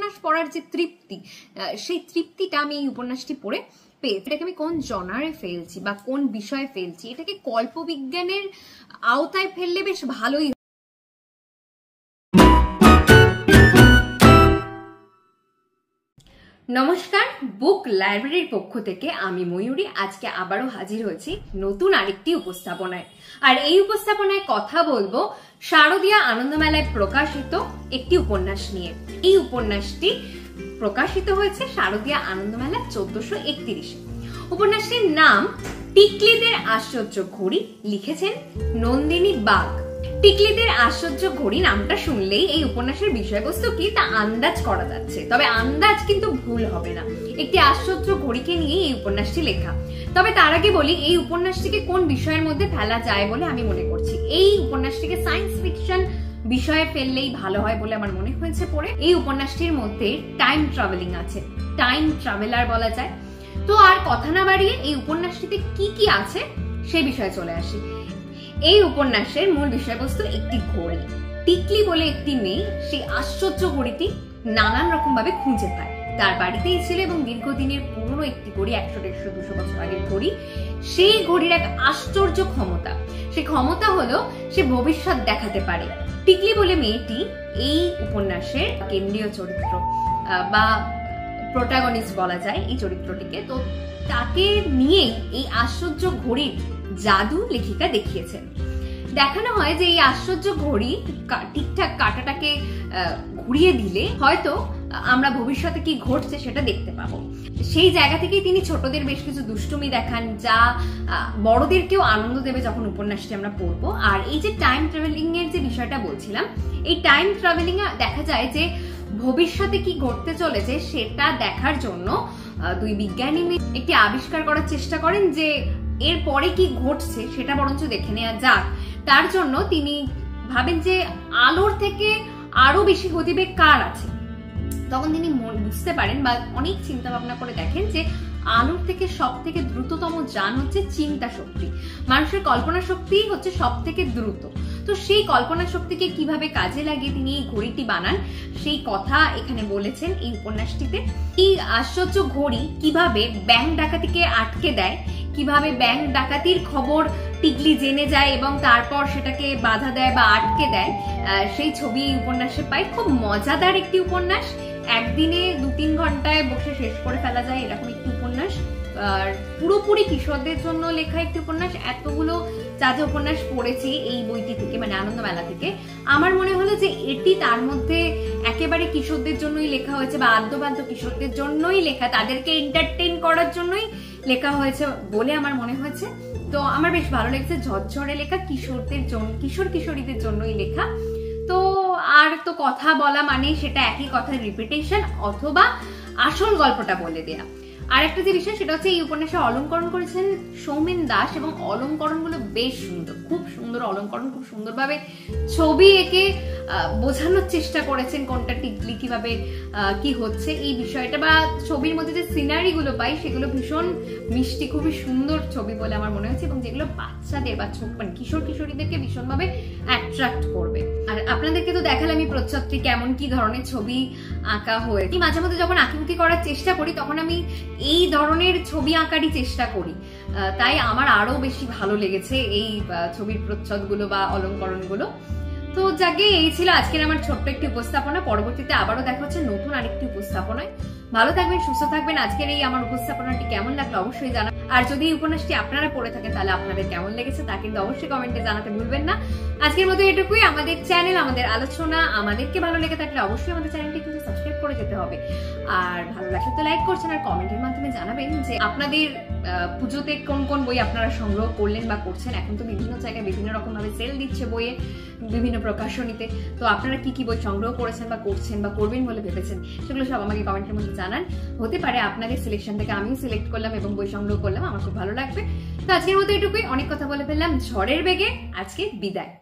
উপন্যাস পড়ার যে তৃপ্তি, সেই তৃপ্তিটা আমি এই উপন্যাসটি পড়ে পেয়েছি। এটাকে আমি কোন জনারে ফেলছি বা কোন বিষয়ে ফেলছি, এটাকে কল্পবিজ্ঞানের আওতায় ফেললে বেশ ভালোই। নমস্কার, বুক লাইব্রেরির পক্ষ থেকে আমি ময়ূরী আজকে আবারও হাজির হয়েছি নতুন আরেকটি উপস্থাপনায়। আর এই উপস্থাপনায় কথা বলবো শারদীয়া আনন্দমেলায় প্রকাশিত একটি উপন্যাস নিয়ে। এই উপন্যাসটি প্রকাশিত হয়েছে শারদীয়া আনন্দমেলা 1431। উপন্যাসটির নাম টিকলিদের আশ্চর্য ঘড়ি, লিখেছেন নন্দিনী বাগ। টিকলিদের আশ্চর্য ঘড়ি নামটা শুনলেই এই উপন্যাসের বিষয়বস্তু কি তা আন্দাজ করা যাচ্ছে, তবে আন্দাজ কিন্তু ভুল হবে না। একটি আশ্চর্য ঘড়িকে নিয়ে এই উপন্যাসটি লেখা। তবে তার আগে বলি এই উপন্যাসটিকে কোন বিষয়ের মধ্যে ফেলা যায় বলে আমি মনে করছি। এই উপন্যাসটিকে সায়েন্স ফিকশন বিষয়ে ফেললেই ভালো হয় বলে আমার মনে হয়েছে পড়ে। এই উপন্যাসটির মধ্যে টাইম ট্রাভেলিং আছে, টাইম ট্রাভেলার বলা যায়। তো আর কথা না বাড়িয়ে এই উপন্যাসটিতে কি কি আছে সে বিষয়ে চলে আসি। এই উপন্যাসের মূল বিষয়বস্তু একটি ঘড়ি। টিকলি বলে একটি মেয়ে সেই আশ্চর্য ঘড়িটি নানান রকম ভাবে খুঁজে পায়। তার বাড়িতেই ছিল এবং দীর্ঘদিনের পুরনো একটি ঘড়ি, 100-150-200 বছর আগের ঘড়ি। সেই ঘড়ির এক আশ্চর্য ক্ষমতা, সেই ক্ষমতা হলো সে ভবিষ্যৎ দেখাতে পারে। টিকলি বলে মেয়েটি এই উপন্যাসের কেন্দ্রীয় চরিত্র বা প্রোটাগনিস্ট বলা যায় এই চরিত্রটিকে। তো তাকে নিয়ে এই আশ্চর্য ঘড়ির জাদু লেখিকা দেখিয়েছেন। দেখানো হয় যে এই আশ্চর্য ঘড়ি ঠিকঠাক কাঁটাটাকে ঘুরিয়ে দিলে হয়তো আমরা ভবিষ্যতে কি ঘটছে সেটা দেখতে পাবো। সেই জায়গা থেকেই তিনি ছোটদের বেশ কিছু দুষ্টুমি দেখান, যা বড়দেরকেও আনন্দ দেবে যখন উপন্যাসটি আমরা পড়বো। আর এই যে টাইম ট্রাভেলিং এর যে বিষয়টা বলছিলাম, এই টাইম ট্রাভেলিং এ দেখা যায় যে ভবিষ্যতে কি ঘটতে চলেছে সেটা দেখার জন্য দুই বিজ্ঞানী একটি আবিষ্কার করার চেষ্টা করেন যে এর পরে কি ঘটছে সেটা বরঞ্চ দেখে নেওয়া যাক। তার জন্য তিনি ভাবেন যে আলোর থেকে আরো বেশি গতিবেগ কার আছে। তখন তিনি বুঝতে পারেন বা অনেক চিন্তা ভাবনা করে দেখেন যে আলোর থেকে সব থেকে দ্রুততম যান হচ্ছে চিন্তা শক্তি। মানুষের কল্পনা শক্তি হচ্ছে সব থেকে দ্রুত। তো সেই কল্পনা শক্তিকে কিভাবে কাজে লাগিয়ে তিনি এই ঘড়িটি বানান সেই কথা এখানে বলেছেন এই উপন্যাসটিতে। এই আশ্চর্য ঘড়ি কিভাবে ব্যাংক ডাকাতিকে আটকে দেয়, কিভাবে ব্যাংক ডাকাতির খবর টিকলি জেনে যায় এবং তারপর সেটাকে বাধা দেয় বা আটকে দেয়, সেই ছবি এই উপন্যাসে পাই। খুব মজাদার একটি উপন্যাস, একদিনে 2-3 ঘন্টায় বসে শেষ করে ফেলা যায় এরকম একটি উপন্যাস। আর পুরোপুরি কিশোরদের জন্য লেখা একটি উপন্যাস। এতগুলো যা যা উপন্যাস পড়েছি এই বইটি থেকে, মানে আনন্দমেলা থেকে, আমার মনে হলো যে এটি তার মধ্যে একেবারে কিশোরদের জন্যই লেখা হয়েছে বা আদ্যপান্ত কিশোরদের জন্যই লেখা, তাদেরকে এন্টারটেইন করার জন্যই লেখা হয়েছে বলে আমার মনে হয়েছে। তো আমার বেশ ভালো লেগেছে, ঝরঝরে লেখা, কিশোরদের জন্য, কিশোর কিশোরীদের জন্যই লেখা। তো আর তো কথা বলা মানে সেটা একই কথার রিপিটেশন অথবা আসল গল্পটা বলে দেয়া। আর একটা যে বিষয় সেটা হচ্ছে এই উপন্যাসে অলংকরণ করেছেন সৌমেন দাস এবং অলংকরণ গুলো বেশ সুন্দর, খুব সুন্দর অলংকরণ, খুব সুন্দরভাবে ছবি এঁকে বোঝানোর চেষ্টা করেছেন কোনটা টিকলি কিভাবে কি হচ্ছে এই বিষয়টা, বা ছবির মধ্যে যে সিনারি গুলো পাই সেগুলো ভীষণ মিষ্টি, খুবই সুন্দর ছবি বলে আমার মনে হচ্ছে এবং যেগুলো বাচ্চাদের বা মানে কিশোর কিশোরীদেরকে ভীষণভাবে অ্যাট্রাক্ট করবে। আর আপনাদেরকে তো দেখালাম আমি প্রচ্ছদটি কেমন কি ধরনের ছবি আঁকা হয়ে। মাঝে মধ্যে যখন আঁকিবুকি করার চেষ্টা করি তখন আমি এই ধরনের ছবি আঁকারই চেষ্টা করি, তাই আমার আরো বেশি ভালো লেগেছে এই ছবির প্রচ্ছদ গুলো বা অলংকরণ গুলো। তো যাকে এই ছিল আজকের আমার ছোট্ট একটি উপস্থাপনা। পরবর্তীতে আবারও দেখা হচ্ছে নতুন আরেকটি উপস্থাপনায়। ভালো থাকবেন, সুস্থ থাকবেন। আজকের এই আমার উপস্থাপনাটি কেমন লাগলো অবশ্যই জানান। আর যদি এই উপন্যাসটি আপনারা পড়ে থাকেন তাহলে আপনাদের কেমন লেগেছে তা কিন্তু অবশ্যই কমেন্টে জানাতে ভুলবেন না। আজকের মতো এটুকুই। আমাদের চ্যানেল, আমাদের আলোচনা আমাদেরকে ভালো লেগে থাকলে অবশ্যই আমাদের চ্যানেলটি কিন্তু সাবস্ক্রাইব করে যেতে হবে। আর ভালো লাগলে তো লাইক করছেন আর কমেন্টের মাধ্যমে জানাবেন যে আপনাদের পুজোতে কোন কোন বই আপনারা সংগ্রহ করলেন বা করছেন। এখন তো বিভিন্ন জায়গায় বিভিন্ন রকম ভাবে সেল দিচ্ছে বইয়ে, বিভিন্ন প্রকাশনীতে। তো আপনারা কি কি বই সংগ্রহ করেছেন বা করছেন বা করবেন বলে ভেবেছেন সেগুলো সব আমাকে কমেন্টের মধ্যে জানান। হতে পারে আপনাদের সিলেকশন থেকে আমিও সিলেক্ট করলাম এবং বই সংগ্রহ করলাম, আমার খুব ভালো লাগবে। তো আজকের মতো এটুকুই, অনেক কথা বলে ফেললাম। ঝড়ের বেগে আজকে বিদায়।